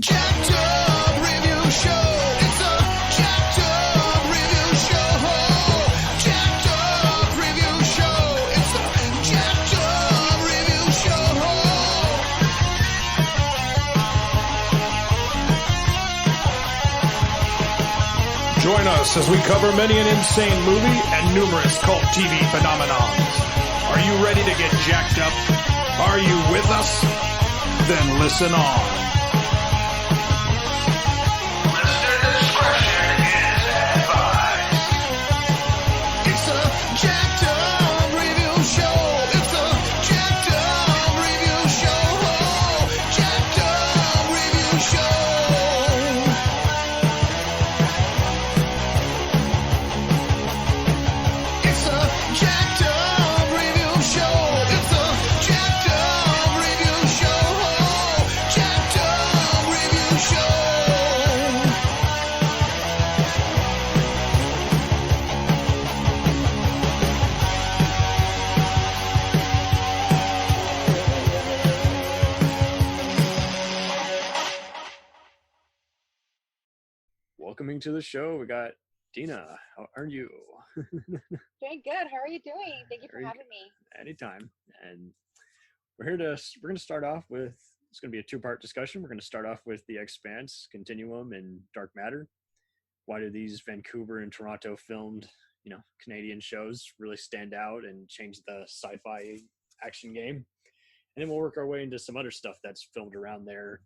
Jacked Up Review Show. It's a Jacked Up Review Show. Jacked Up Review Show. It's a Jacked Up Review Show. Join us as we cover many an insane movie and numerous cult TV phenomenons. Are you ready to get jacked up? Are you with us? Then listen on. Listener discretion is advised. It's a Jacked Up Review Show. It's a Jacked Up Review Show. Jacked Up Review Show. It's a Jacked Up Review Show. It's a Jacked Up Review Show. Jacked Up Review Show. Welcoming to the show, we got Dina. How are you? Doing good. How are you doing? Thank you for Very having me. Anytime. And we're going to start off with, it's going to be a two-part discussion. We're going to start off with the Expanse, Continuum, and Dark Matter. Why do these Vancouver and Toronto filmed, Canadian shows really stand out and change the sci-fi action game? And then we'll work our way into some other stuff that's filmed around there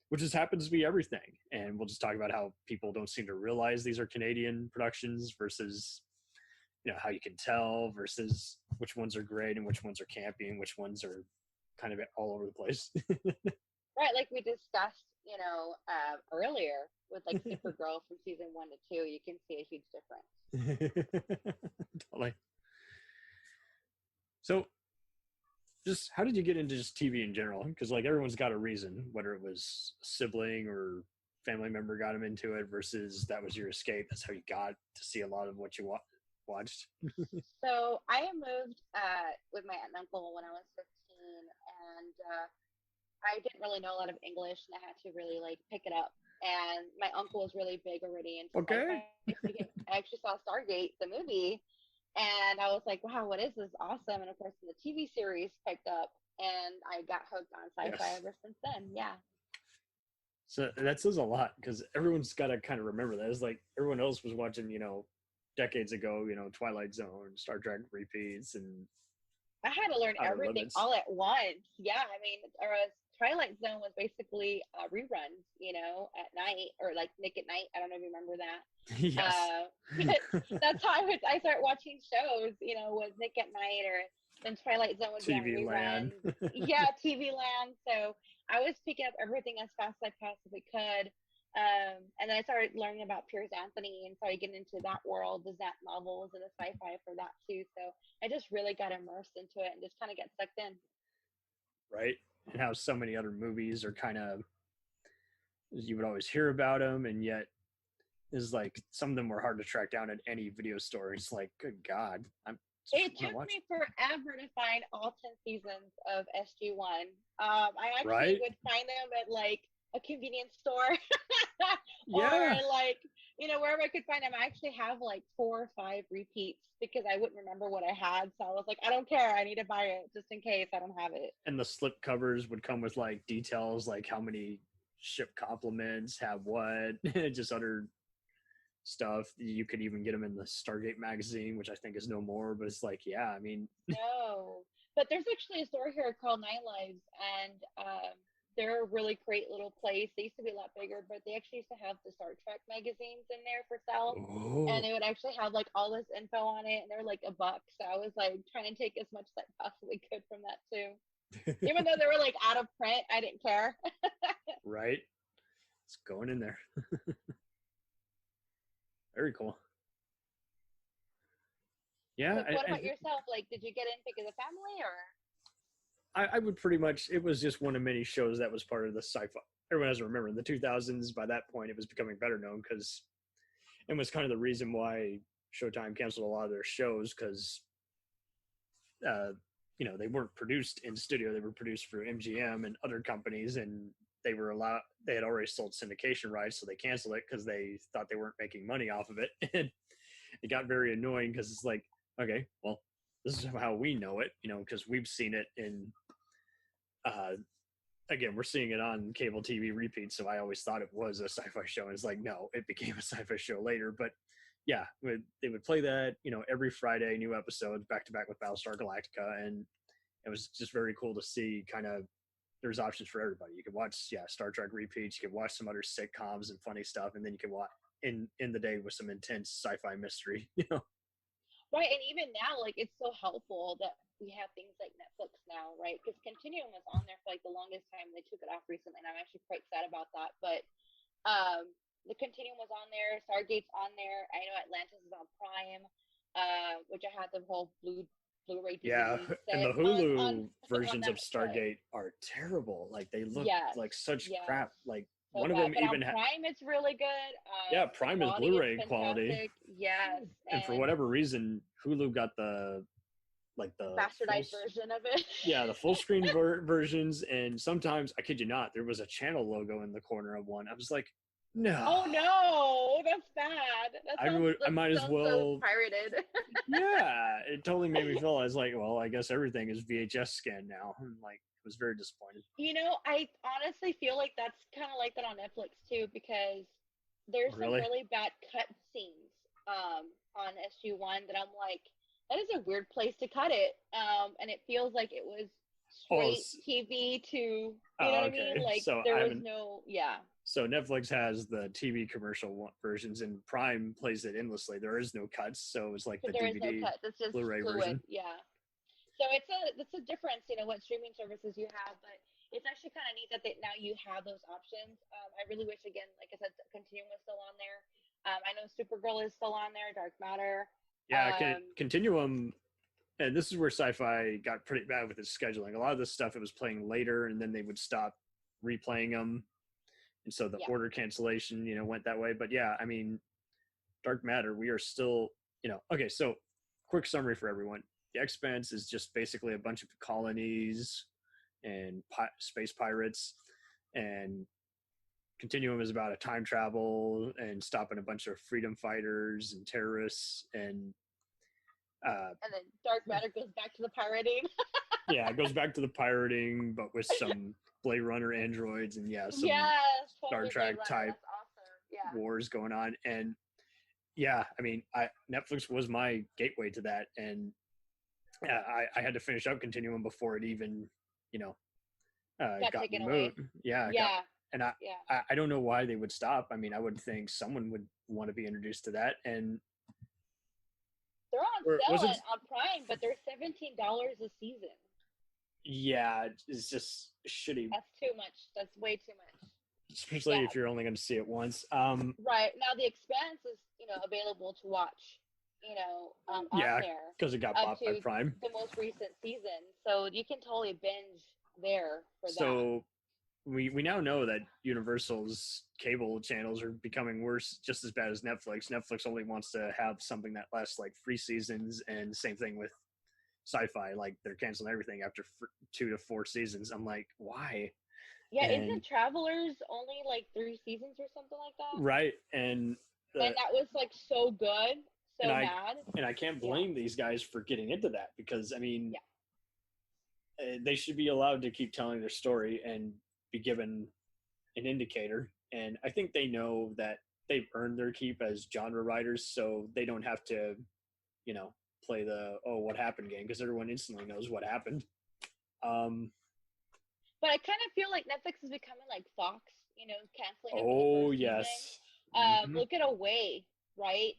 which just happens to be everything. And we'll just talk about how people don't seem to realize these are Canadian productions versus, how you can tell versus which ones are great and which ones are campy and which ones are kind of all over the place. Right, like we discussed, earlier with like Supergirl from season 1 to 2, you can see a huge difference. Totally. So, just how did you get into just TV in general? Because like everyone's got a reason, whether it was a sibling or family member got them into it versus that was your escape. That's how you got to see a lot of what you watched. So I moved with my aunt and uncle when I was 15, and I didn't really know a lot of English, and I had to really like pick it up. And my uncle was really big already into Okay. sci-fi. I actually saw Stargate, the movie, and I was like, wow, what is this? Awesome. And of course, the TV series picked up, and I got hooked on sci-fi Yes. ever since then. Yeah. So that says a lot because everyone's got to kind of remember that. It's like everyone else was watching, decades ago, Twilight Zone, Star Trek repeats, and I had to learn Outer everything Limits. all at once. Yeah, I mean, Twilight Zone was basically reruns, at night, or like Nick at Night. I don't know if you remember that. yes, That's how I started watching shows, with Nick at Night, or then Twilight Zone would be on TV Land. reruns. Yeah, TV Land. So I was picking up everything as fast as I possibly could. And then I started learning about Piers Anthony and started getting into that world, the Zap novels and the sci-fi for that too. So I just really got immersed into it and just kind of got sucked in. Right? And how so many other movies are kind of, you would always hear about them, and yet is like some of them were hard to track down at any video store. It's like, good God, It took me forever to find all 10 seasons of SG1. I actually would find them at like a convenience store or like, wherever I could find them. I actually have like 4 or 5 repeats because I wouldn't remember what I had. So I was like, I don't care. I need to buy it just in case I don't have it. And the slip covers would come with like details, like how many ship complements have what, just other stuff. You could even get them in the Stargate magazine, which I think is no more, but it's like, yeah, I mean. No, but there's actually a store here called Nine Lives, and they're a really great little place. They used to be a lot bigger, but they actually used to have the Star Trek magazines in there for sale. Oh. And they would actually have like all this info on it, and they're like $1. So I was like trying to take as much as I possibly could from that too. Even though they were like out of print, I didn't care. Right? It's going in there. Very cool. Yeah. So what about yourself? Like, did you get in because of family, or? I would pretty much, it was just one of many shows that was part of the sci-fi. Everyone has to remember, in the 2000s, by that point, it was becoming better known because it was kind of the reason why Showtime canceled a lot of their shows because, they weren't produced in studio. They were produced for MGM and other companies, and they had already sold syndication rights, so they canceled it because they thought they weren't making money off of it. And it got very annoying because it's like, okay, well, this is how we know it, because we've seen it in, again, we're seeing it on cable TV repeats. So I always thought it was a sci-fi show. And it's like, no, it became a sci-fi show later. But yeah, they would play that, every Friday, new episodes back to back with Battlestar Galactica. And it was just very cool to see kind of, there's options for everybody. You could watch, Star Trek repeats. You could watch some other sitcoms and funny stuff. And then you could watch in the day with some intense sci-fi mystery, Right. And even now, like, it's so helpful that we have things like Netflix now, right? Because Continuum was on there for like the longest time. They took it off recently, and I'm actually quite sad about that. But the Continuum was on there. Stargate's on there. I know Atlantis is on Prime, which I had the whole Blu-ray DVD Yeah, set and the Hulu on versions that of Stargate are terrible. Like they look like such yes. crap. Like So one of bad. them But even on Prime, it's really good. yeah, Prime is Blu-ray quality. Yes, And for whatever reason, Hulu got the bastardized version of it. Yeah, the full screen versions, and sometimes, I kid you not, there was a channel logo in the corner of one. I was like, no. Oh no, that's bad. I might as well so pirated. Yeah, it totally made me feel. I was like, well, I guess everything is VHS scanned now. And like, it was very disappointed. I honestly feel like that's kind of like that on Netflix too, because there's some really bad cut scenes on SG1 that I'm like, that is a weird place to cut it. And it feels like it was straight TV to, you know what I mean? Like, so there was no, So Netflix has the TV commercial versions, and Prime plays it endlessly. There is no cuts, so it's like the there DVD, is no cuts. It's just Blu-ray fluid. version. Yeah. So it's a difference, what streaming services you have, but it's actually kind of neat that now you have those options. I really wish, again, like I said, Continuum was still on there. I know Supergirl is still on there, Dark Matter. Yeah, Continuum, and this is where SciFi got pretty bad with its scheduling. A lot of this stuff, it was playing later, and then they would stop replaying them. And so the order cancellation, went that way. But yeah, I mean, Dark Matter, we are still, okay, so quick summary for everyone. The Expanse is just basically a bunch of colonies and space pirates, and Continuum is about a time travel and stopping a bunch of freedom fighters and terrorists, and then Dark Matter goes back to the pirating. Yeah, it goes back to the pirating, but with some Blade Runner androids and some Star Trek type wars going on. And yeah, I mean, Netflix was my gateway to that, and I had to finish up Continuum before it even, got removed. Yeah. And I don't know why they would stop. I mean, I would think someone would want to be introduced to that. And they're on sale on Prime, but they're $17 a season. Yeah, it's just shitty. That's too much. That's way too much. Especially if you're only going to see it once. Right. Now, The Expanse is, available to watch, on there. Because it got bought by Prime. The most recent season. So you can totally binge there for that. So we now know that Universal's cable channels are becoming worse, just as bad as Netflix. Netflix only wants to have something that lasts like 3 seasons, and same thing with SciFi. Like, they're canceling everything after 2 to 4 seasons. I'm like, why? Yeah, isn't Travelers only like 3 seasons or something like that? Right, and that was like so good, bad. And I can't blame these guys for getting into that, because I mean, they should be allowed to keep telling their story and be given an indicator. And I think they know that they've earned their keep as genre writers, so they don't have to, play the what happened game, because everyone instantly knows what happened. But I kind of feel like Netflix is becoming like Fox, canceling. Oh, yes. Look at Away, right?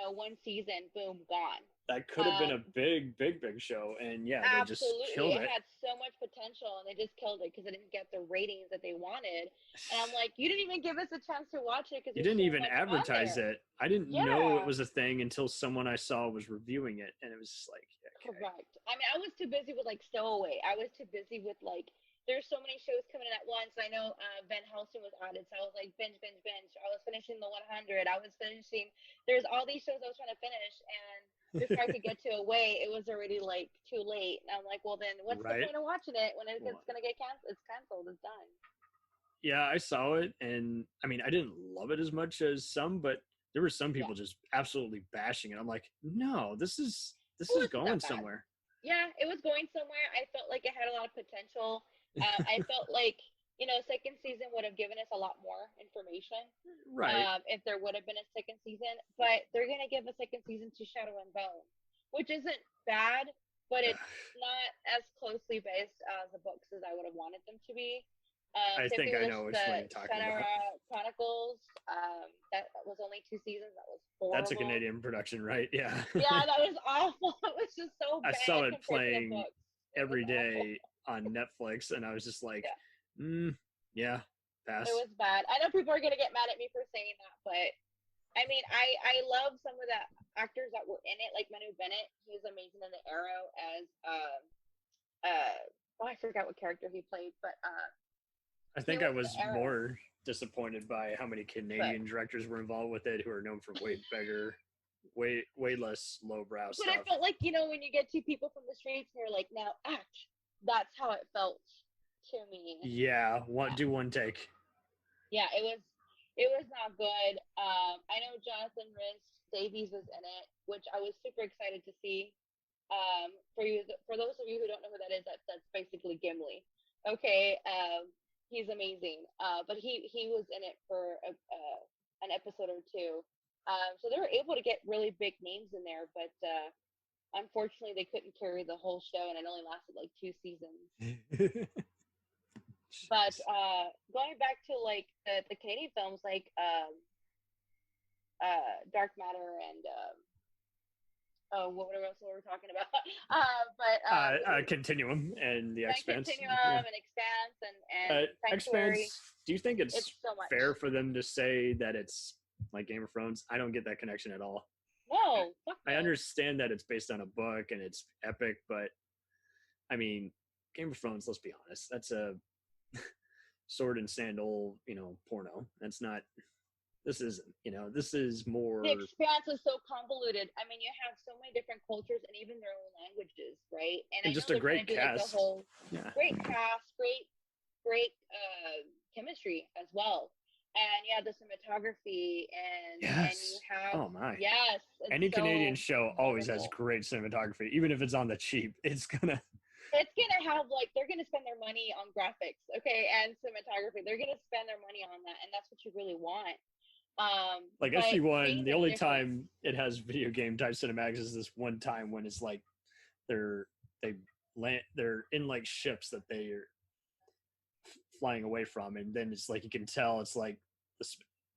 1 season, boom, gone. That could have been a big show, and they just killed it. It had so much potential, and they just killed it because it didn't get the ratings that they wanted. And I'm like, you didn't even give us a chance to watch it, because you didn't even advertise it. I didn't know it was a thing until someone I saw was reviewing it, and it was just like, okay. Correct. I mean, I was too busy with like Stowaway. I was too busy with like, there's so many shows coming in at once. I know Van Helsing was added, so I was like binge. I was finishing the 100. There's all these shows I was trying to finish, and before I could get to Away, it was already like too late. And I'm like, well, then what's the point of watching it when it's going to get canceled? It's canceled. It's done. Yeah, I saw it, and I mean, I didn't love it as much as some, but there were some people just absolutely bashing it. I'm like, no, this is going somewhere. Yeah, it was going somewhere. I felt like it had a lot of potential. I felt like, second season would have given us a lot more information. Right. If there would have been a second season, but they're gonna give a second season to Shadow and Bone, which isn't bad, but it's not as closely based as the books as I would have wanted them to be. I think I know which one you're talking about. Chronicles. That was only 2 seasons. That was horrible. That's a Canadian production, right? Yeah. Yeah, that was awful. It was just so bad. I saw it playing every day on Netflix, and I was just like, yeah, pass. It was bad. I know people are gonna get mad at me for saying that, but I mean, I love some of the actors that were in it, like Manu Bennett. He was amazing in The Arrow as I forgot what character he played, but I think I was more disappointed by how many Canadian directors were involved with it who are known for way less lowbrow stuff. But I felt like, when you get 2 people from the streets and you're like, now act. That's how it felt to me. Yeah, do one take. Yeah, it was not good. I know Jonathan Rhys-Davies was in it, which I was super excited to see. For those of you who don't know who that is, that's basically Gimli. Okay, he's amazing. But he was in it for an episode or 2. So they were able to get really big names in there, but unfortunately they couldn't carry the whole show, and it only lasted like 2 seasons. But going back to like the Canadian films, like Dark Matter and what else were we talking about? Continuum and the Expanse. Continuum and Expanse and Sanctuary. Expanse. Do you think it's so fair for them to say that it's like Game of Thrones? I don't get that connection at all. No, I understand that it's based on a book and it's epic, but I mean, Game of Thrones, let's be honest, that's a sword and sandal, porno. That's not. This isn't. This is more. The Expanse is so convoluted. I mean, you have so many different cultures and even their own languages, right? And just a great cast. Great cast, great chemistry as well. And the cinematography and you have any Canadian show always has great cinematography, even if it's on the cheap. It's gonna have they're gonna spend their money on graphics, okay, and cinematography. They're gonna spend their money on that, and that's what you really want. Like SG1, the only time it has video game type cinematics is this one time when it's like they're in like ships that they're flying away from, and then it's like you can tell it's like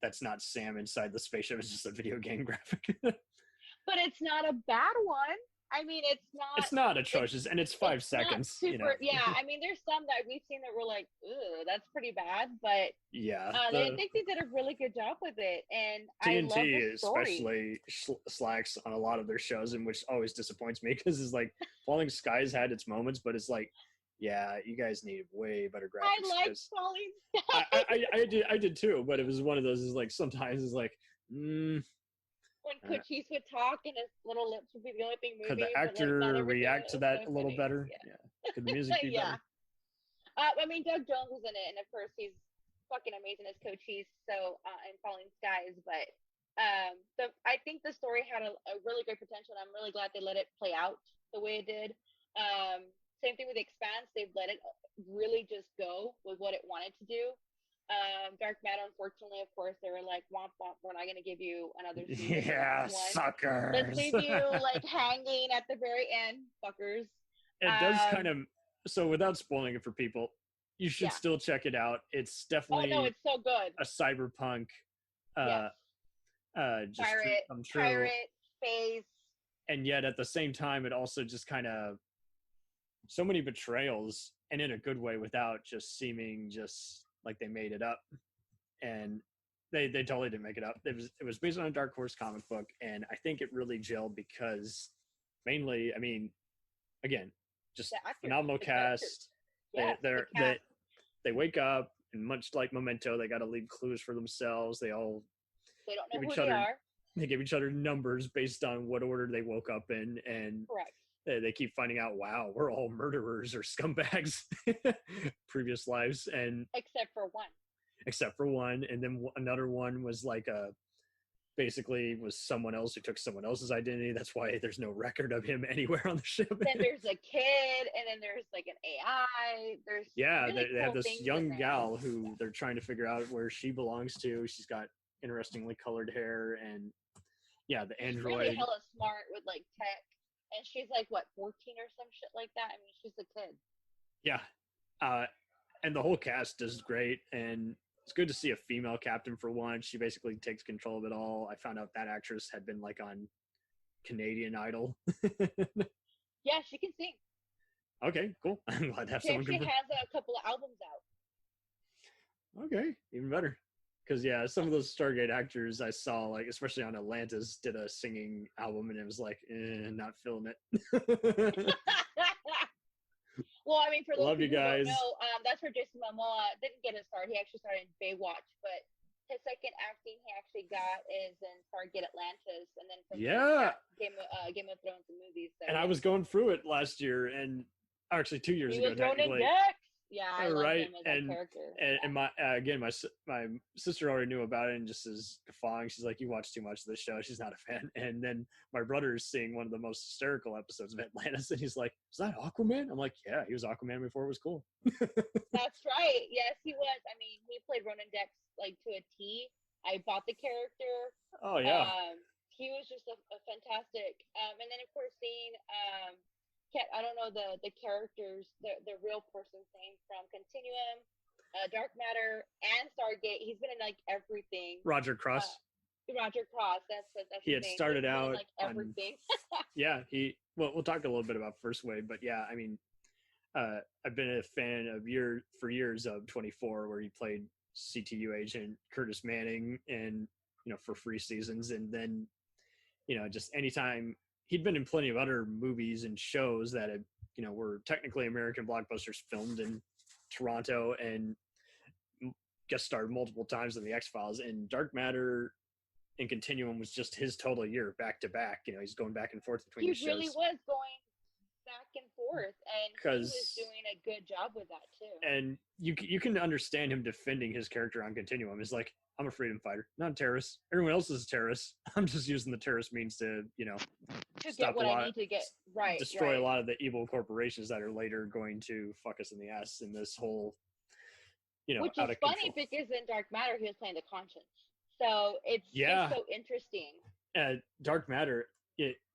that's not Sam inside the spaceship. It's just a video game graphic. But it's not a bad one. I mean, it's not atrocious, and it's 5 seconds. Super, Yeah, I mean, there's some that we've seen that were like, "Ooh, that's pretty bad," but I think they did a really good job with it, and TNT I love the story. especially slacks on a lot of their shows, and which always disappoints me because it's like Falling Skies had its moments, but it's like, yeah, you guys need way better graphics. I like Falling Skies. I did too, but it was one of those. Is like sometimes it's like. When Cochise would talk and his little lips would be the only thing moving. Could the actor react to that a little better? Yeah. Could the music be better? I mean, Doug Jones was in it, and of course he's fucking amazing as Cochise. So in Falling Skies, but I think the story had a really great potential, and I'm really glad they let it play out the way it did. Same thing with Expanse; they've let it really just go with what it wanted to do. Dark Matter, unfortunately, of course, they were like, womp womp, we're not going to give you another season. Yeah, suckers. Let's leave you hanging at the very end, fuckers. It does kind of, so without spoiling it for people, you should still check it out. It's definitely it's so good. A cyberpunk just pirate space. And yet at the same time, it also just kind of so many betrayals, and in a good way, without just seeming just like they made it up. And they totally didn't make it up. It was based on a Dark Horse comic book, and I think it really gelled because mainly, I mean, again, just phenomenal cast. They wake up, and much like Memento, they got to leave clues for themselves. They don't know who they are. They give each other numbers based on what order they woke up in, and correct. They keep finding out, wow, we're all murderers or scumbags previous lives, and except for one. except for one. And then another one was like basically was someone else who took someone else's identity. That's why there's no record of him anywhere on the ship. Then there's a kid, and then there's like an AI. There's really they have cool this things young gal who they're trying to figure out where she belongs to. She's got interestingly colored hair, and yeah, the She's android. really hella smart with like tech, and she's like what 14 or some shit like that. I mean, she's a kid. Yeah, and the whole cast is great, and it's good to see a female captain for once. She basically takes control of it all. I found out that actress had been like on Canadian Idol. Yeah, she can sing. Okay, cool. I'm glad to have She someone. actually has a couple of albums out. Okay, even better. Because yeah, some of those Stargate actors I saw, like especially on Atlantis, did a singing album, and it was like, not feeling it. Well, I mean, for those Love you people who guys. don't know, that's where Jason Momoa didn't get his start. He actually started in Baywatch, but his second acting he actually got is in Stargate Atlantis, and then from Game of Thrones and movies. So, and I was going through it last year, and actually 2 years he ago, was Ronan technically. Dex. Yeah, I love right, him as that character. And my again, my sister already knew about it, and just is guffawing. She's like, "You watch too much of this show." She's not a fan. And then my brother is seeing one of the most hysterical episodes of Atlantis, and he's like, "Is that Aquaman?" I'm like, "Yeah, he was Aquaman before it was cool." That's right. Yes, he was. I mean, he played Ronan Dex like to a T. I bought the character. Oh yeah. He was just a fantastic. And then of course seeing I don't know the characters, the real person's name from Continuum, Dark Matter, and Stargate. He's been in like everything. Roger Cross. Roger Cross. That's he his had name. started out like everything. Yeah, we'll talk a little bit about First Wave, but yeah, I mean, I've been a fan of for years of 24, where he played CTU agent Curtis Manning, and for 3 seasons, and then just anytime he'd been in plenty of other movies and shows that had, were technically American blockbusters filmed in Toronto, and guest starred multiple times in the X-Files. And Dark Matter and Continuum was just his total year back to back. He's going back and forth between the shows. He really was going back and forth, and he was doing a good job with that too. And you can understand him defending his character on Continuum. He's like, I'm a freedom fighter, not a terrorist. Everyone else is a terrorist. I'm just using the terrorist means to get what I need to get right, destroy a lot of the evil corporations that are later going to fuck us in the ass in this whole, which is funny because in Dark Matter he was playing the conscience, so it's so interesting. Dark Matter,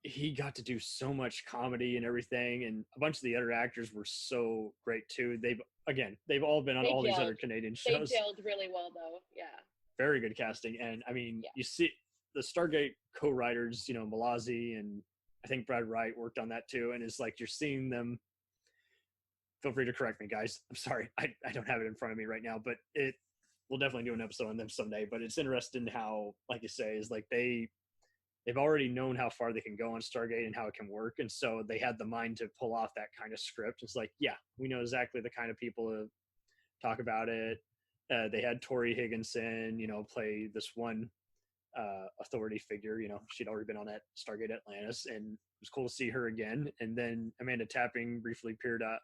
he got to do so much comedy and everything, and a bunch of the other actors were so great too. They've all been on these other Canadian shows. They gelled really well though. Yeah. Very good casting. And I mean, you see the Stargate co-writers, Malazzi and I think Brad Wright worked on that too. And it's like, you're seeing them. Feel free to correct me, guys. I'm sorry. I don't have it in front of me right now, but we'll definitely do an episode on them someday. But it's interesting how, like you say, is like they've already known how far they can go on Stargate and how it can work. And so they had the mind to pull off that kind of script. It's like, yeah, we know exactly the kind of people to talk about it. They had Tori Higginson, play this one authority figure. She'd already been on that Stargate Atlantis, and it was cool to see her again. And then Amanda Tapping briefly appeared at.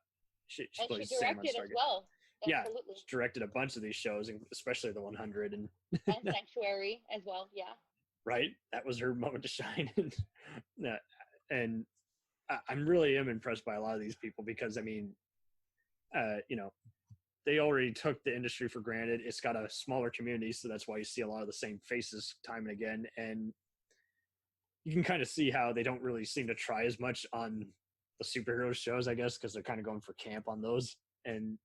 She plays Sam on Stargate. As well. Yeah, she directed a bunch of these shows, especially the 100 and Sanctuary as well. Yeah. Right, that was her moment to shine, and I'm really impressed by a lot of these people because I mean, they already took the industry for granted. It's got a smaller community, so that's why you see a lot of the same faces time and again. And you can kind of see how they don't really seem to try as much on the superhero shows, I guess, because they're kind of going for camp on those. And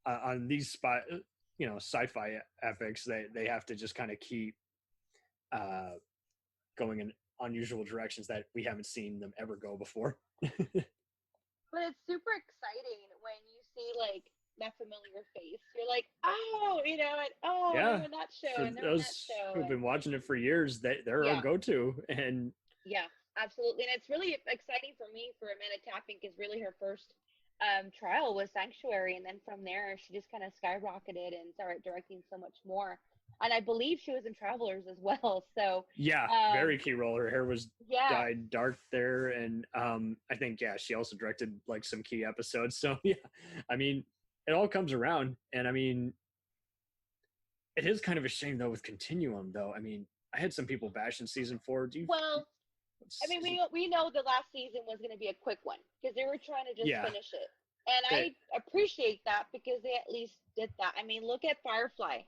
on these sci-fi epics, they have to just kind of keep going in unusual directions that we haven't seen them ever go before. But it's super exciting when you see like that familiar face. You're like, oh, and that show. For those who've been watching it for years, they're our go-to. And yeah, absolutely. And it's really exciting for me for Amanda Tapping because really her first trial was Sanctuary, and then from there she just kind of skyrocketed and started directing so much more. And I believe she was in Travelers as well. So very key role. Her hair was dyed dark there, and I think she also directed like some key episodes. So I mean, it all comes around, and I mean, It is kind of a shame though with Continuum though. I mean, I had some people bashing season 4. Well, I mean, we know the last season was going to be a quick one because they were trying to just finish it. And I appreciate that because they at least did that. I mean, look at Firefly.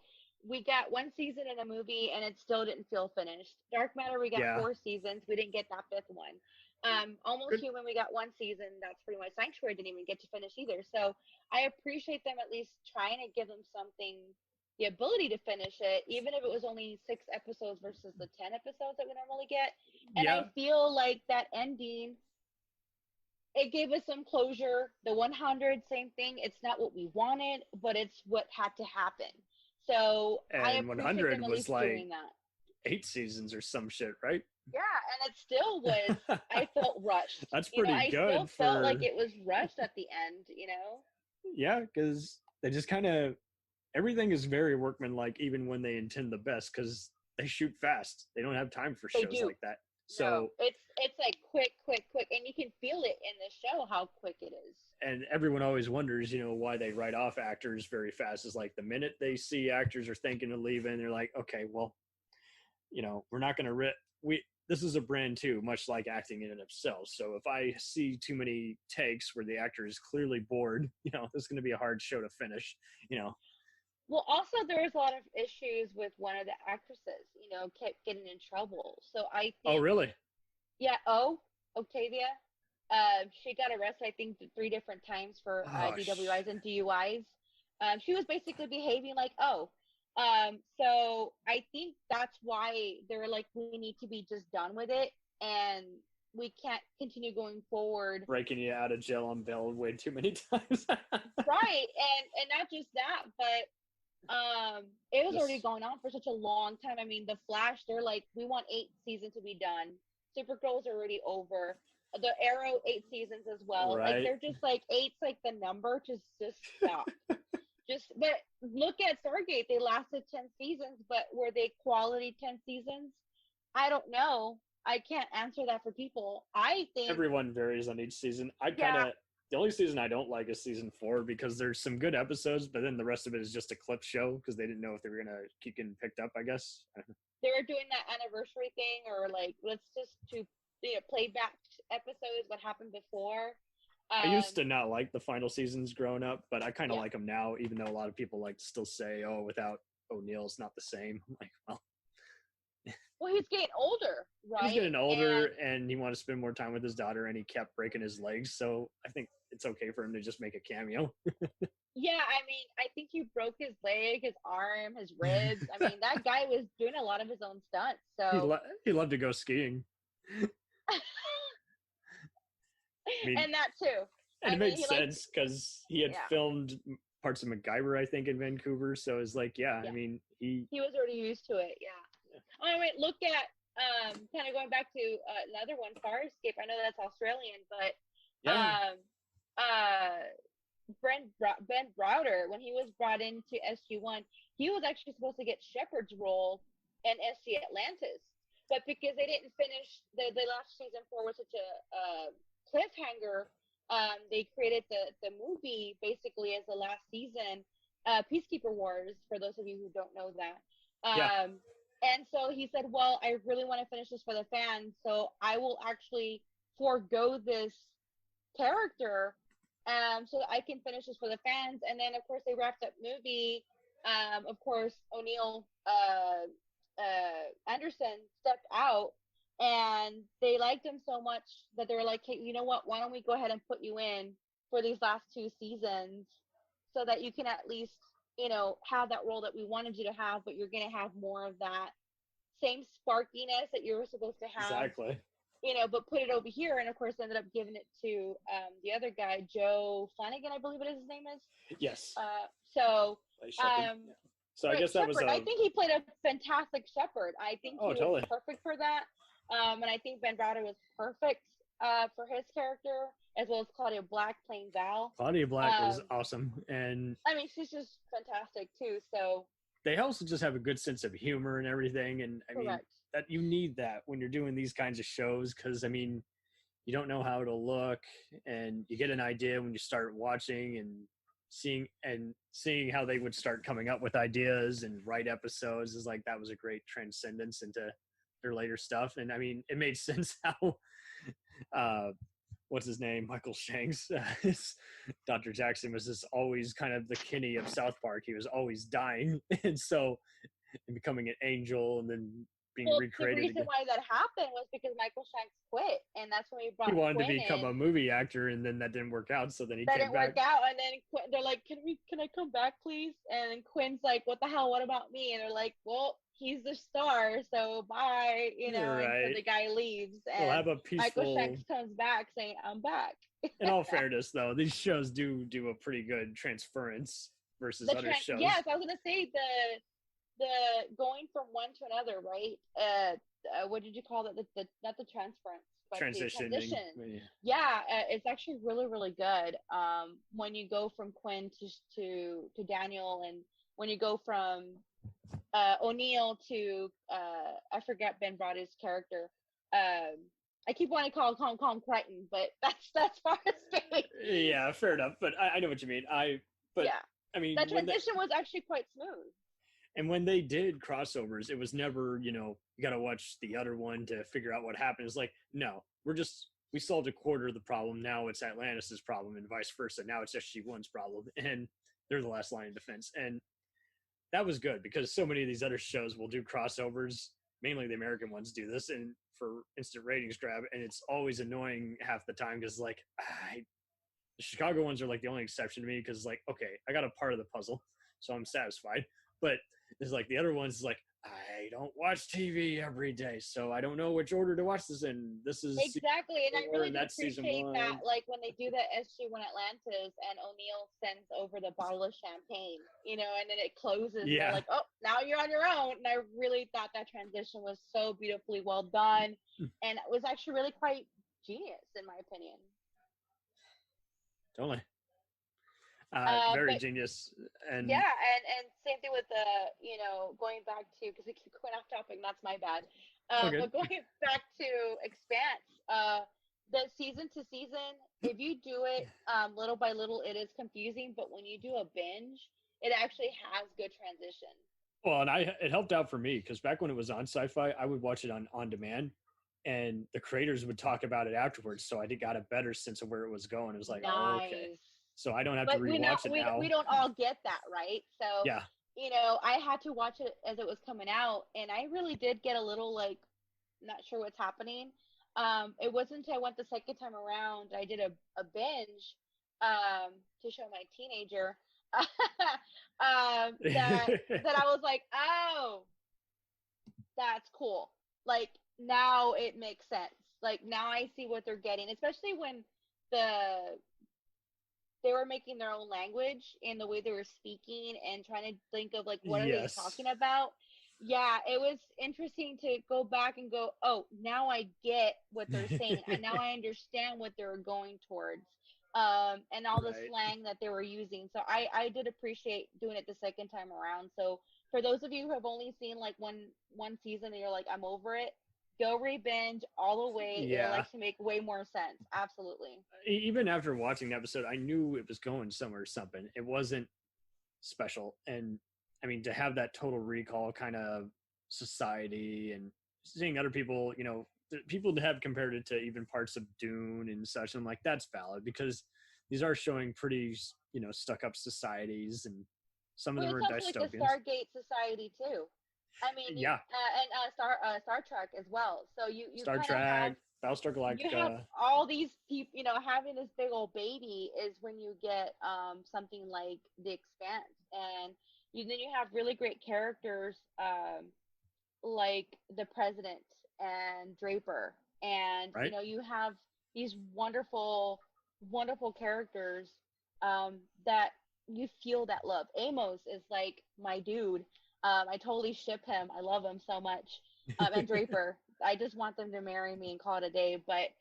We got 1 season in a movie and it still didn't feel finished. Dark Matter, we got 4 seasons. We didn't get that 5th one. Almost Human, we got 1 season. That's pretty much Sanctuary didn't even get to finish either. So I appreciate them at least trying to give them something, the ability to finish it, even if it was only 6 episodes versus the 10 episodes that we normally get. And I feel like that ending, it gave us some closure. The 100, same thing. It's not what we wanted, but it's what had to happen. So and I appreciate 100 them at was least like doing that. 8 seasons or some shit, right? Yeah, and it still was. I felt rushed. That's pretty good. I still felt like it was rushed at the end. Yeah, because they just kind of everything is very workmanlike, even when they intend the best, because they shoot fast. They don't have time for shows like that. So no, it's like quick, and you can feel it in the show how quick it is. And everyone always wonders, why they write off actors very fast. Is like the minute they see actors are thinking of leaving, they're like, okay, well, we're not going to this is a brand too, much like acting in and of itself. So if I see too many takes where the actor is clearly bored, this is going to be a hard show to finish. Well, also there was a lot of issues with one of the actresses, kept getting in trouble. So I think. Oh, really? Yeah. Octavia. She got arrested, I think, 3 different times for DWIs and DUIs. She was basically behaving like, so I think that's why they were like, we need to be just done with it, and we can't continue going forward. Breaking you out of jail on bail way too many times. Right, and not just that, but it was already going on for such a long time. I mean, The Flash, they're like, we want 8 seasons to be done. Supergirl's already over. The Arrow, 8 seasons as well. Right. Like, they're just like, 8's like the number. Just stop. But look at Stargate. They lasted 10 seasons, but were they quality 10 seasons? I don't know. I can't answer that for people. I think everyone varies on each season. The only season I don't like is season 4 because there's some good episodes, but then the rest of it is just a clip show because they didn't know if they were going to keep getting picked up, I guess. They were doing that anniversary thing, or like, let's just play back episodes, what happened before. I used to not like the final seasons growing up, but I kind of like them now, even though a lot of people like to still say, oh, without O'Neill, it's not the same. I'm like, well, he's getting older, right? He's getting older, and he wanted to spend more time with his daughter, and he kept breaking his legs, so I think it's okay for him to just make a cameo. Yeah, I mean, I think he broke his leg, his arm, his ribs. I mean, that guy was doing a lot of his own stunts, so... He loved to go skiing. And that too. And it made sense because he had filmed parts of MacGyver, I think, in Vancouver. So it's like, I mean, he was already used to it. Yeah. Oh, wait, look at kind of going back to another one, Farscape. I know that's Australian, but Ben Browder, when he was brought into SG1, he was actually supposed to get Shepard's role in SG Atlantis, but because they didn't finish the last season 4 was such a cliffhanger, they created the movie basically as the last season, Peacekeeper Wars, for those of you who don't know that. And so he said, well, I really want to finish this for the fans, so I will actually forego this character so that I can finish this for the fans. And then, of course, they wrapped up movie. Of course, O'Neill Anderson stepped out, and they liked him so much that they were like, hey, you know what? Why don't we go ahead and put you in for these last 2 seasons so that you can at least, have that role that we wanted you to have, but you're going to have more of that same sparkiness that you were supposed to have. Exactly. But put it over here. And of course, ended up giving it to the other guy, Joe Flanagan, I believe his name is. Yes. So I guess that Shepard, was. I think he played a fantastic Shepard. I think he totally. was perfect for that. And I think Ben Browder was perfect for his character, as well as Claudia Black playing Val. Claudia Black was awesome, and I mean, she's just fantastic too. So they also just have a good sense of humor and everything, and I mean that you need that when you're doing these kinds of shows, because I mean, you don't know how it'll look, and you get an idea when you start watching, and seeing how they would start coming up with ideas and write episodes is like, that was a great transcendence into their later stuff. And I mean, it made sense how what's his name, Michael Shanks, Dr. Jackson was just always kind of the Kenny of South Park. He was always dying, and so and becoming an angel and then being recreated. The reason why that happened was because Michael Shanks quit, and that's when we brought. He wanted Quinn to become in. a movie actor, and then that didn't work out. So then he that came didn't back. work out, and then they're like, "Can I come back, please?" And then Quinn's like, "What the hell? What about me?" And they're like, "Well, he's the star, so bye." You know, Right. and so the guy leaves, and We'll have a peaceful. Michael Shanks comes back saying, "I'm back." In all fairness, though, these shows do a pretty good transference versus other shows. Yes, I was gonna say the going from one to another, right? What did you call that? The not the transference, but Transition. the transition. Yeah, it's actually really, really good. When you go from Quinn to Daniel, and when you go from O'Neill to I forget Ben Broaddus' character. I keep wanting to call him Crichton, but that's far as big. Yeah, fair enough. But I know what you mean. I mean, that transition was actually quite smooth. And when they did crossovers, it was never, you got to watch the other one to figure out what happened. It's like, no, we solved a quarter of the problem. Now it's Atlantis' problem and vice versa. Now it's SG-1's problem. And they're the last line of defense. And that was good because so many of these other shows will do crossovers. Mainly the American ones do this and for instant ratings grab. And it's always annoying half the time because like, the Chicago ones are like the only exception to me because like, okay, I got a part of the puzzle, so I'm satisfied. But it's like the other ones is like, I don't watch TV every day, so I don't know which order to watch this in. This is exactly, and I really do appreciate that. Like when they do the SG-1 Atlantis, and O'Neill sends over the bottle of champagne, and then it closes. Yeah. And they're like, oh, now you're on your own. And I really thought that transition was so beautifully well done, and it was actually really quite genius, in my opinion. Totally. Very genius. And yeah, and same thing with the going back to, because we keep going off topic, that's my bad. Okay. But going back to Expanse, the season to season, if you do it little by little, it is confusing, but when you do a binge, it actually has good transition. Well, and it helped out for me because back when it was on SciFi, I would watch it on demand, and the creators would talk about it afterwards, so I got a better sense of where it was going. It was like, nice. Oh, okay. So I don't have to rewatch it now. We don't all get that, right? So, yeah. I had to watch it as it was coming out, and I really did get a little, like, not sure what's happening. It wasn't until I went the second time around, I did a binge to show my teenager that I was like, oh, that's cool. Like, now it makes sense. Like, now I see what they're getting, especially when they were making their own language and the way they were speaking and trying to think of like, what are they talking about? Yeah, it was interesting to go back and go, oh, now I get what they're saying. And now I understand what they were going towards. And all the slang that they were using. So I did appreciate doing it the second time around. So for those of you who have only seen like one season and you're like, I'm over it, go re-binge all the way. Yeah. It'll actually make way more sense. Absolutely. Even after watching the episode, I knew it was going somewhere or something. It wasn't special. And I mean, to have that total recall kind of society and seeing other people, people have compared it to even parts of Dune and such. I'm like, that's valid because these are showing pretty, stuck up societies, and some of them are dystopians. Like the Stargate society too. I mean, yeah, and Star Trek as well. So you Star Trek, Battlestar Galactica. You have all these people, having this big old baby is when you get something like The Expanse, and then you have really great characters like the President and Draper, and you have these wonderful, wonderful characters that you feel that love. Amos is like my dude. I totally ship him. I love him so much. And Draper, I just want them to marry me and call it a day. But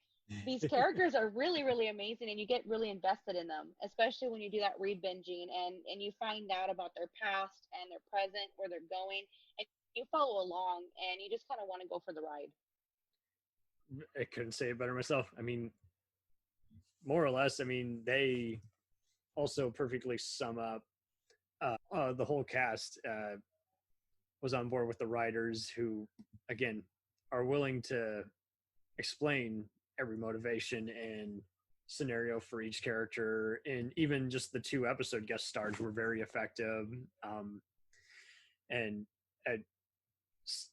these characters are really, really amazing, and you get really invested in them, especially when you do that re-binging and you find out about their past and their present, where they're going, and you follow along, and you just kind of want to go for the ride. I couldn't say it better myself. I mean, more or less, I mean, also perfectly sum up the whole cast was on board with the writers who, again, are willing to explain every motivation and scenario for each character. And even just the 2 episode guest stars were very effective. And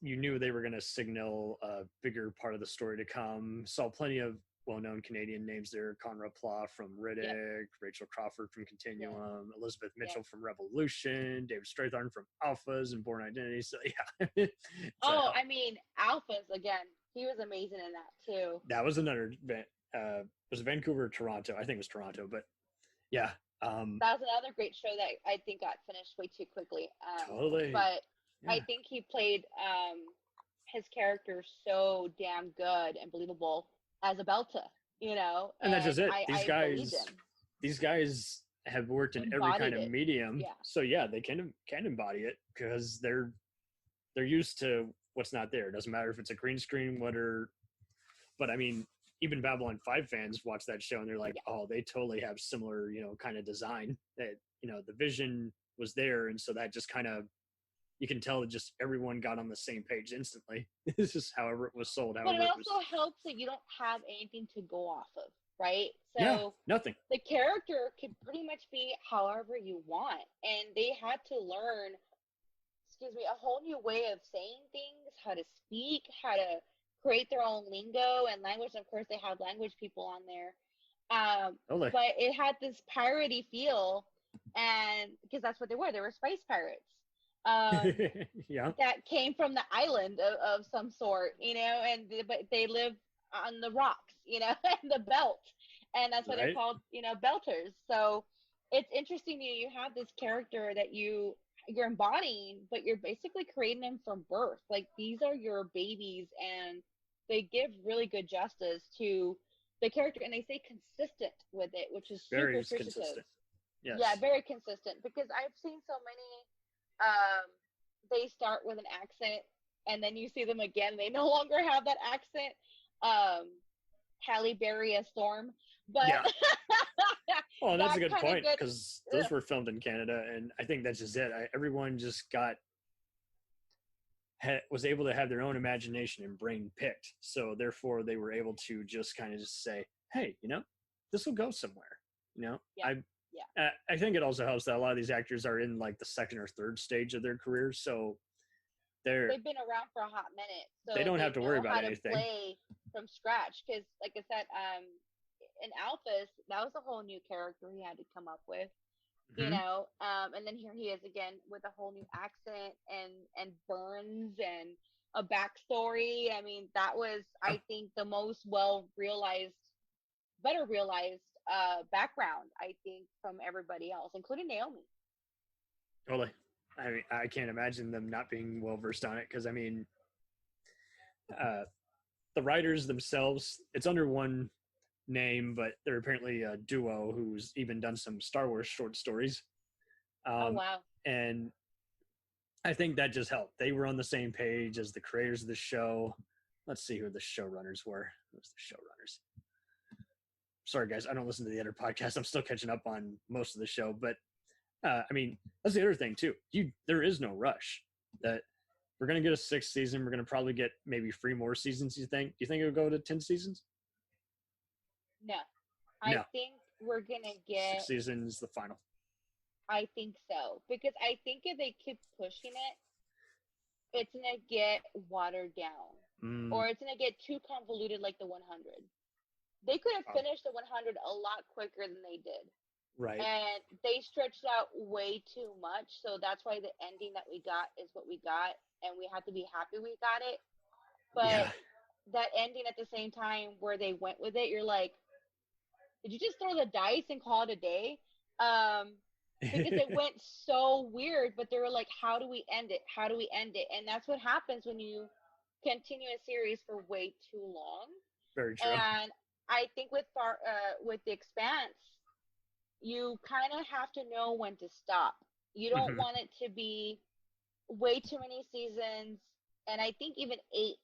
you knew they were going to signal a bigger part of the story to come. Saw plenty of well-known Canadian names there: Conrad Plough from Riddick, Rachel Crawford from Continuum, Elizabeth Mitchell from Revolution, David Strathairn from Alphas and Born Identity. So yeah. I mean, Alphas again. He was amazing in that too. That was another. Was it Vancouver or Toronto? I think it was Toronto, but yeah. That was another great show that I think got finished way too quickly. Totally. But I think he played his character so damn good and believable as a Belta, you know. And that's just it. These guys have worked in every kind of medium, so yeah, they can embody it because they're used to what's not there. It doesn't matter if it's a green screen, but I mean, even Babylon 5 fans watch that show and they're like, oh, they totally have similar, kind of design. That, the vision was there, and so that just kind of, you can tell that just everyone got on the same page instantly. This is however it was sold. But it also helps that you don't have anything to go off of, right? So nothing. The character can pretty much be however you want, and they had to learn, a whole new way of saying things, how to speak, how to create their own lingo and language. And of course, they have language people on there. But it had this piratey feel, and because that's what they were spice pirates. That came from the island of some sort, but they live on the rocks, and the belt, and that's why they're called, belters. So it's interesting. You have this character that you're embodying, but you're basically creating them from birth. Like, these are your babies, and they give really good justice to the character, and they stay consistent with it, which is very super consistent. Yes. Yeah, very consistent, because I've seen so many they start with an accent and then you see them again, they no longer have that accent. Halle Berry as Storm, but well, that's a good point, because those were filmed in Canada, and I think that's just it. Everyone just was able to have their own imagination and brain picked, so therefore they were able to just kind of just say, hey, this will go somewhere. I think it also helps that a lot of these actors are in like the second or third stage of their careers, so they've been around for a hot minute, so they don't have to worry about anything. Play from scratch, because, like I said, in Alphas, that was a whole new character he had to come up with, and then here he is again with a whole new accent and burns and a backstory. I mean, that was, I think, the most better realized background, I think, from everybody else, including Naomi. Totally. I mean, I can't imagine them not being well versed on it, because I mean, the writers themselves, it's under one name, but they're apparently a duo who's even done some Star Wars short stories. Oh wow! And I think that just helped. They were on the same page as the creators of the show. Let's see who the showrunners were. Who's the showrunners? Sorry, guys, I don't listen to the other podcasts. I'm still catching up on most of the show, but I mean, that's the other thing too. There is no rush. That we're going to get a 6th season. We're going to probably get maybe 3 more seasons. You think? Do you think it would go to 10 seasons? No, I think we're going to get 6 seasons, the final. I think so, because I think if they keep pushing it, it's going to get watered down, or it's going to get too convoluted, like the 100. They could have finished the 100 a lot quicker than they did. Right. And they stretched out way too much. So that's why the ending that we got is what we got. And we have to be happy we got it. But that ending at the same time where they went with it, you're like, did you just throw the dice and call it a day? Because it went so weird. But they were like, how do we end it? How do we end it? And that's what happens when you continue a series for way too long. Very true. And I think with The Expanse, you kind of have to know when to stop. You don't want it to be way too many seasons, and I think even 8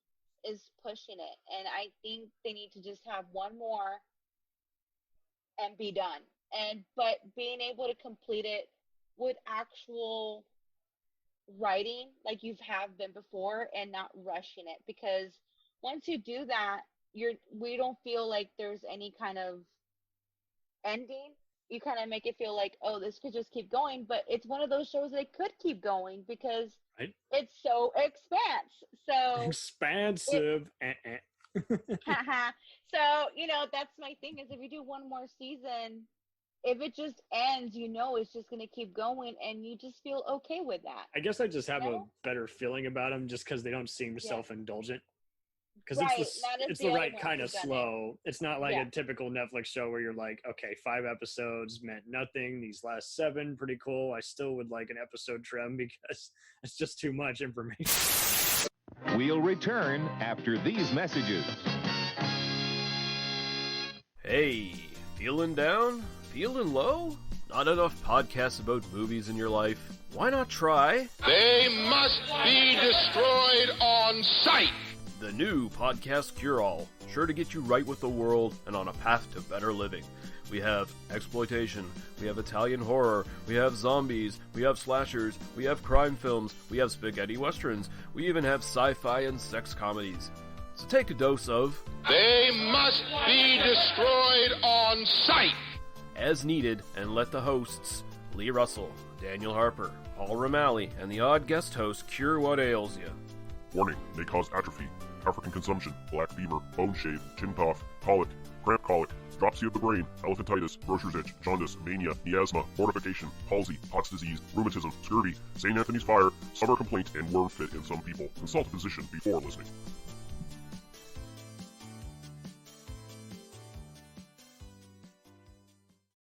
is pushing it. And I think they need to just have one more and be done. but being able to complete it with actual writing like you have been before and not rushing it, because once you do that, we don't feel like there's any kind of ending. You kind of make it feel like, oh, this could just keep going, but it's one of those shows that could keep going because it's so expansive. So, you know, that's my thing, is if you do one more season, if it just ends, you know, it's just going to keep going, and you just feel okay with that. I guess I just have a better feeling about them just because they don't seem self-indulgent. Because it's the right kind of slow. It's not like a typical Netflix show where you're like, okay, 5 episodes meant nothing. These last 7, pretty cool. I still would like an episode trim because it's just too much information. We'll return after these messages. Hey, feeling down? Feeling low? Not enough podcasts about movies in your life? Why not try? They must be destroyed on sight. The new podcast cure-all, sure to get you right with the world and on a path to better living. We have exploitation, we have Italian horror, we have zombies, we have slashers, we have crime films, we have spaghetti westerns, we even have sci-fi and sex comedies. So take a dose of... They must be destroyed on sight. As needed, and let the hosts, Lee Russell, Daniel Harper, Paul Romali, and the odd guest host cure what ails you. Warning, may cause atrophy, African consumption, black fever, bone shave, chin cough, colic, cramp colic, dropsy of the brain, elephantitis, grocer's itch, jaundice, mania, miasma, mortification, palsy, Pott's disease, rheumatism, scurvy, St. Anthony's fire, summer complaint, and worm fit in some people. Consult a physician before listening.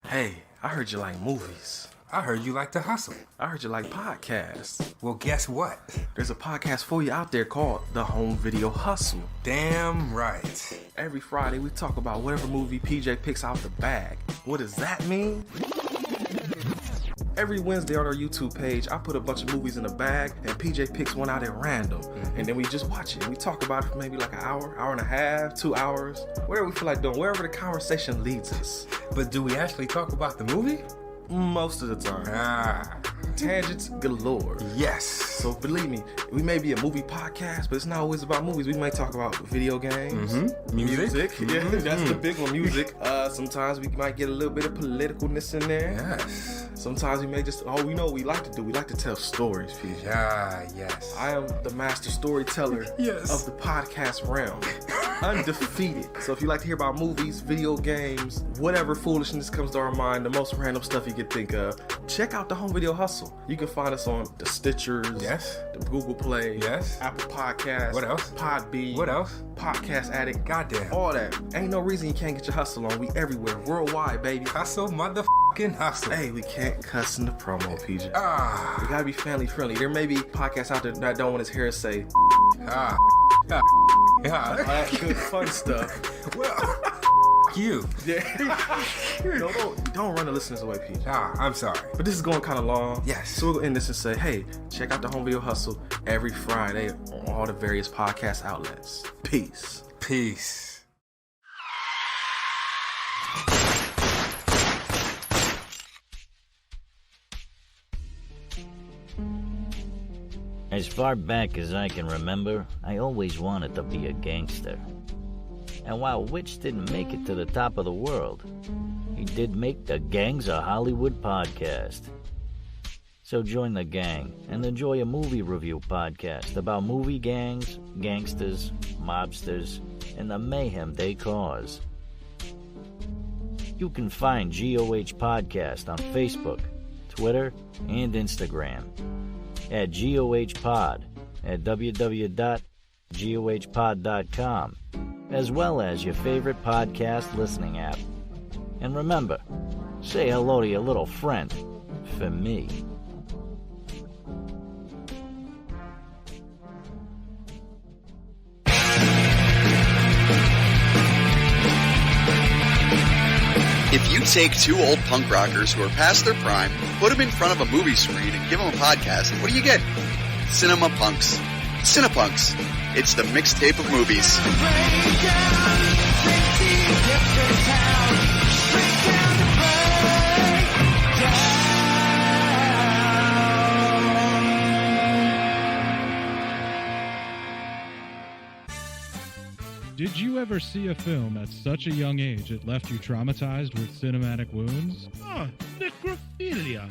Hey, I heard you like movies. I heard you like to hustle. I heard you like podcasts. Well, guess what? There's a podcast for you out there called The Home Video Hustle. Damn right. Every Friday, we talk about whatever movie PJ picks out the bag. What does that mean? Every Wednesday on our YouTube page, I put a bunch of movies in a bag, and PJ picks one out at random. And then we just watch it. We talk about it for maybe like an hour, hour and a half, 2 hours, whatever we feel like doing, wherever the conversation leads us. But do we actually talk about the movie? Most of the time. Tangents galore. Yes. So believe me, we may be a movie podcast, but it's not always about movies. We might talk about video games, music. Yeah, that's the big one, music. Sometimes we might get a little bit of politicalness in there. Yes. Sometimes we may just, we know what we like to do. We like to tell stories, PJ. Yes. I am the master storyteller of the podcast realm. Undefeated. So if you like to hear about movies, video games, whatever foolishness comes to our mind, the most random stuff you could think of, check out the Home Video Hustle. You can find us on the Stitchers, the Google Play, Apple Podcasts, what else? Podbean, what else? Podcast Addict, goddamn, all that. Ain't no reason you can't get your hustle on. We everywhere, worldwide, baby. Hustle, motherfucking hustle. Hey, we can't cuss in the promo, PJ. We gotta be family friendly. There may be podcasts out there that don't want his hair say good fun stuff. Well, you. Don't run the listeners away, PJ. I'm sorry. But this is going kind of long. Yes. So we'll end this and say, hey, check out the Home Video Hustle every Friday on all the various podcast outlets. Peace. Peace. As far back as I can remember, I always wanted to be a gangster. And while Witch didn't make it to the top of the world, he did make the Gangs of Hollywood podcast. So join the gang and enjoy a movie review podcast about movie gangs, gangsters, mobsters, and the mayhem they cause. You can find GOH Podcast on Facebook, Twitter, and Instagram at GOH Pod at www.gohpod.com, as well as your favorite podcast listening app. And remember, say hello to your little friend for me. If you take 2 old punk rockers who are past their prime, put them in front of a movie screen and give them a podcast, what do you get? Cinema Punks. Cinepunks. It's the mixtape of movies. Break down, 60 different towns, break down the road. Did you ever see a film at such a young age it left you traumatized with cinematic wounds? Necrophilia.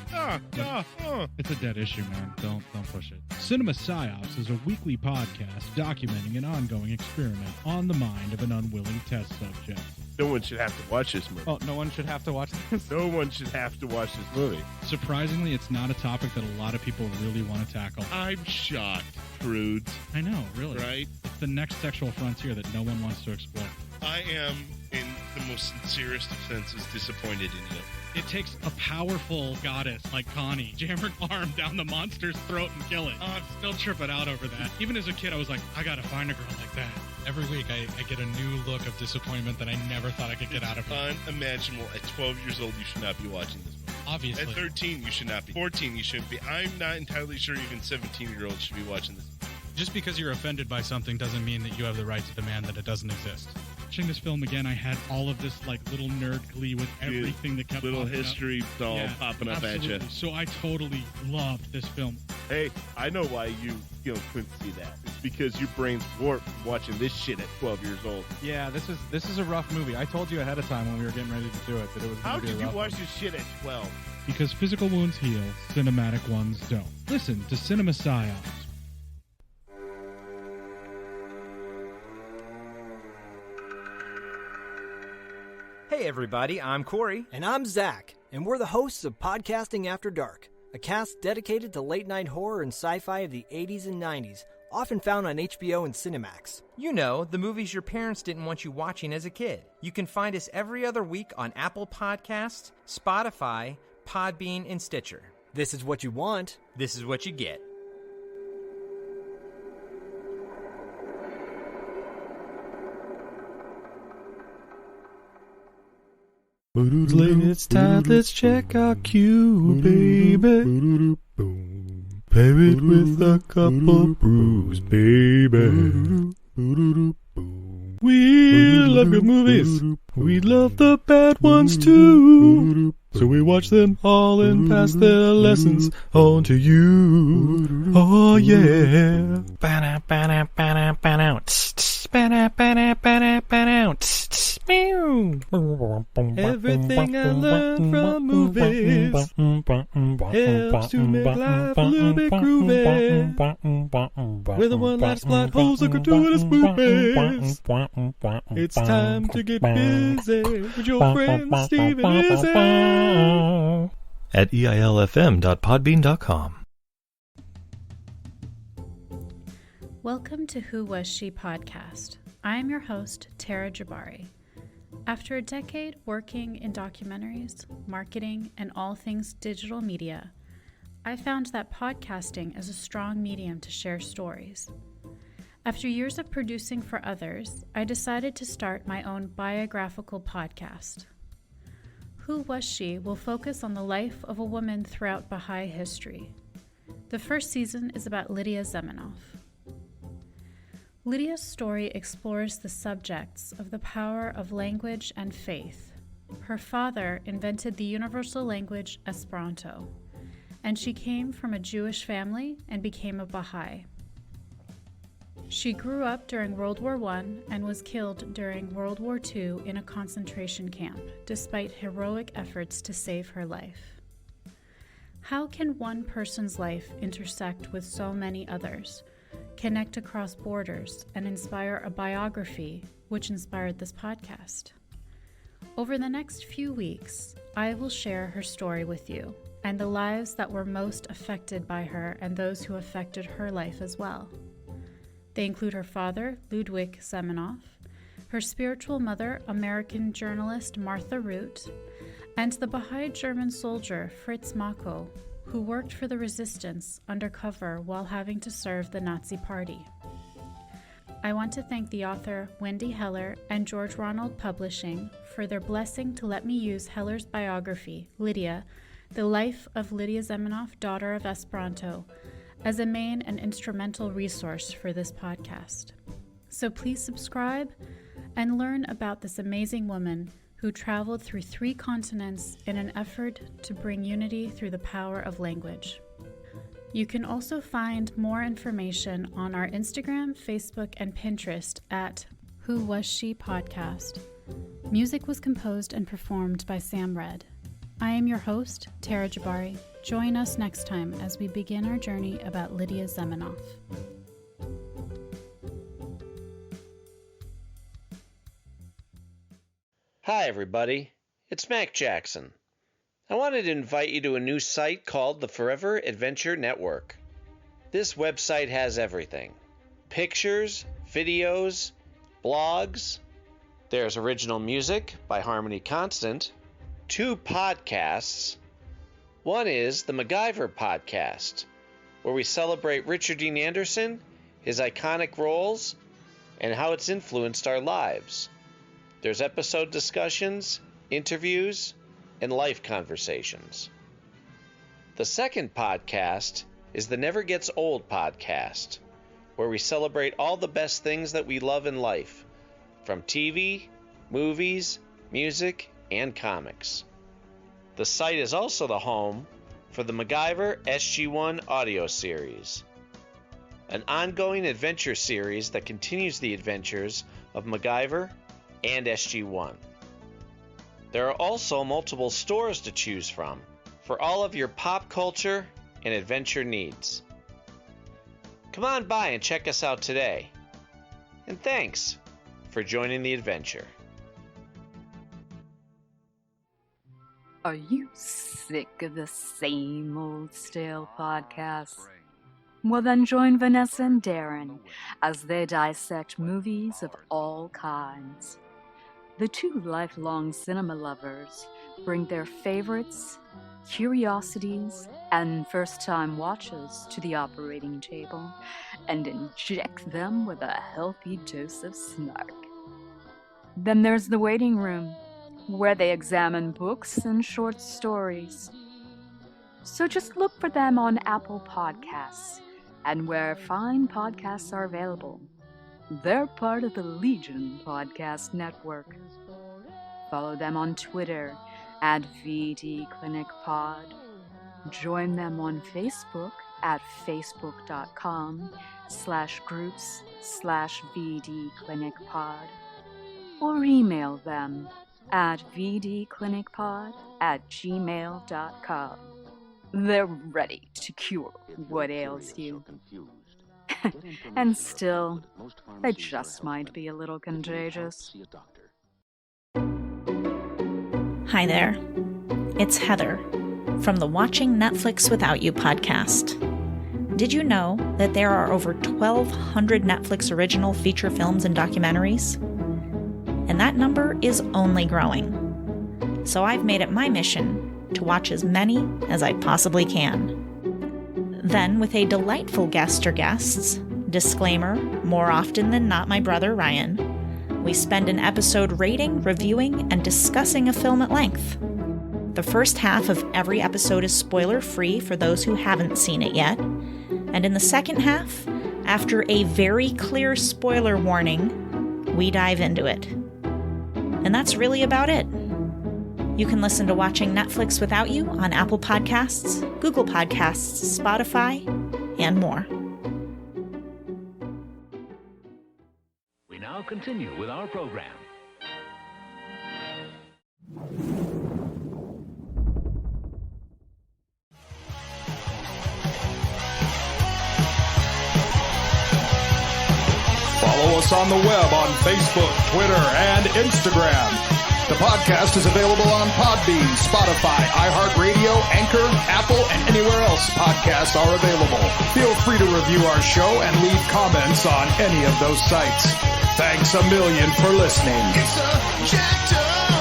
It's a dead issue, man. Don't push it. Cinema Psyops is a weekly podcast documenting an ongoing experiment on the mind of an unwilling test subject. No one should have to watch this movie. Oh, no one should have to watch this? No one should have to watch this movie. Surprisingly, it's not a topic that a lot of people really want to tackle. I'm shocked, prudes. I know, really. Right? It's the next sexual frontier that no one wants to explore. I am, in the most sincerest of senses, disappointed in you. It takes a powerful goddess like Connie, jam her arm down the monster's throat and kill it. Oh, I'm still tripping out over that. Even as a kid, I was like, I gotta find a girl like that. Every week, I get a new look of disappointment that I never thought I could get out of her. Unimaginable. At 12 years old, you should not be watching this movie. Obviously. At 13, you should not be. 14, you shouldn't be. I'm not entirely sure even 17-year-olds should be watching this movie. Just because you're offended by something doesn't mean that you have the right to demand that it doesn't exist. Watching this film again, I had all of this like little nerd glee with everything that kept little popping history up. doll popping up absolutely. at you. So I totally loved this film. Hey, I know why you couldn't see that. It's because your brain's warped watching this shit at 12 years old. Yeah, this is a rough movie. I told you ahead of time when we were getting ready to do it that it was. How gonna be did a you rough watch one. this shit at 12? Because physical wounds heal, cinematic ones don't. Listen to Cinema Psyops. Hey everybody, I'm Corey. And I'm Zach, and we're the hosts of Podcasting After Dark, a cast dedicated to late-night horror and sci-fi of the 80s and 90s, often found on HBO and Cinemax. You know, the movies your parents didn't want you watching as a kid. You can find us every other week on Apple Podcasts, Spotify, Podbean, and Stitcher. This is what you want. This is what you get. It's time, let's check our queue, baby. Pair it with a couple brews, baby. We love good movies. We love the bad ones too. So we watch them all and pass their lessons on to you. Oh yeah. Everything I learned from movies helps to make life a little bit groovy. With a one-liner plot holes and gratuitous movies. It's time to get busy with your friend Steve and Izzy. At eilfm.podbean.com. Welcome to Who Was She podcast. I am your host, Tara Jabari. After a decade working in documentaries, marketing, and all things digital media, I found that podcasting is a strong medium to share stories. After years of producing for others, I decided to start my own biographical podcast. Who Was She will focus on the life of a woman throughout Baha'i history. The first season is about Lydia Zemenov. Lydia's story explores the subjects of the power of language and faith. Her father invented the universal language Esperanto, and she came from a Jewish family and became a Baha'i. She grew up during World War I and was killed during World War II in a concentration camp, despite heroic efforts to save her life. How can one person's life intersect with so many others, connect across borders, and inspire a biography which inspired this podcast? Over the next few weeks, I will share her story with you and the lives that were most affected by her and those who affected her life as well. They include her father, Ludwig Zemenov, her spiritual mother, American journalist Martha Root, and the Baha'i German soldier Fritz Mako, who worked for the resistance undercover while having to serve the Nazi Party. I want to thank the author Wendy Heller and George Ronald Publishing for their blessing to let me use Heller's biography, Lydia, The Life of Lydia Zemenov, Daughter of Esperanto, as a main and instrumental resource for this podcast. So please subscribe and learn about this amazing woman who traveled through 3 continents in an effort to bring unity through the power of language. You can also find more information on our Instagram, Facebook, and Pinterest at Who Was She podcast. Music was composed and performed by Sam Red. I am your host, Tara Jabari. Join us next time as we begin our journey about Lydia Zemenov. Hi, everybody. It's Mac Jackson. I wanted to invite you to a new site called the Forever Adventure Network. This website has everything. Pictures, videos, blogs. There's original music by Harmony Constant. 2 podcasts. One is the MacGyver podcast, where we celebrate Richard Dean Anderson, his iconic roles, and how it's influenced our lives. There's episode discussions, interviews, and life conversations. The second podcast is the Never Gets Old podcast, where we celebrate all the best things that we love in life, from TV, movies, music, and comics. The site is also the home for the MacGyver SG-1 audio series, an ongoing adventure series that continues the adventures of MacGyver and SG-1. There are also multiple stores to choose from for all of your pop culture and adventure needs. Come on by and check us out today. And thanks for joining the adventure. Are you sick of the same old stale podcasts? Well, then join Vanessa and Darren as they dissect movies of all kinds. The 2 lifelong cinema lovers bring their favorites, curiosities, and first-time watches to the operating table and inject them with a healthy dose of snark. Then there's the waiting room, where they examine books and short stories. So just look for them on Apple Podcasts and where fine podcasts are available. They're part of the Legion Podcast Network. Follow them on Twitter at VD Clinic Pod. Join them on Facebook at facebook.com/groups/VD Clinic Pod. Or email them at vdclinicpod@gmail.com. They're ready to cure what ails you. And still, they just might be a little contagious. Hi there. It's Heather from the Watching Netflix Without You podcast. Did you know that there are over 1,200 Netflix original feature films and documentaries? And that number is only growing. So I've made it my mission to watch as many as I possibly can. Then, with a delightful guest or guests, disclaimer, more often than not my brother Ryan, we spend an episode rating, reviewing, and discussing a film at length. The first half of every episode is spoiler-free for those who haven't seen it yet, and in the second half, after a very clear spoiler warning, we dive into it. And that's really about it. You can listen to Watching Netflix Without You on Apple Podcasts, Google Podcasts, Spotify, and more. We now continue with our program. Follow us on the web on Facebook, Twitter, and Instagram. The podcast is available on Podbean, Spotify, iHeartRadio, Anchor, Apple, and anywhere else podcasts are available. Feel free to review our show and leave comments on any of those sites. Thanks a million for listening. It's a jacked up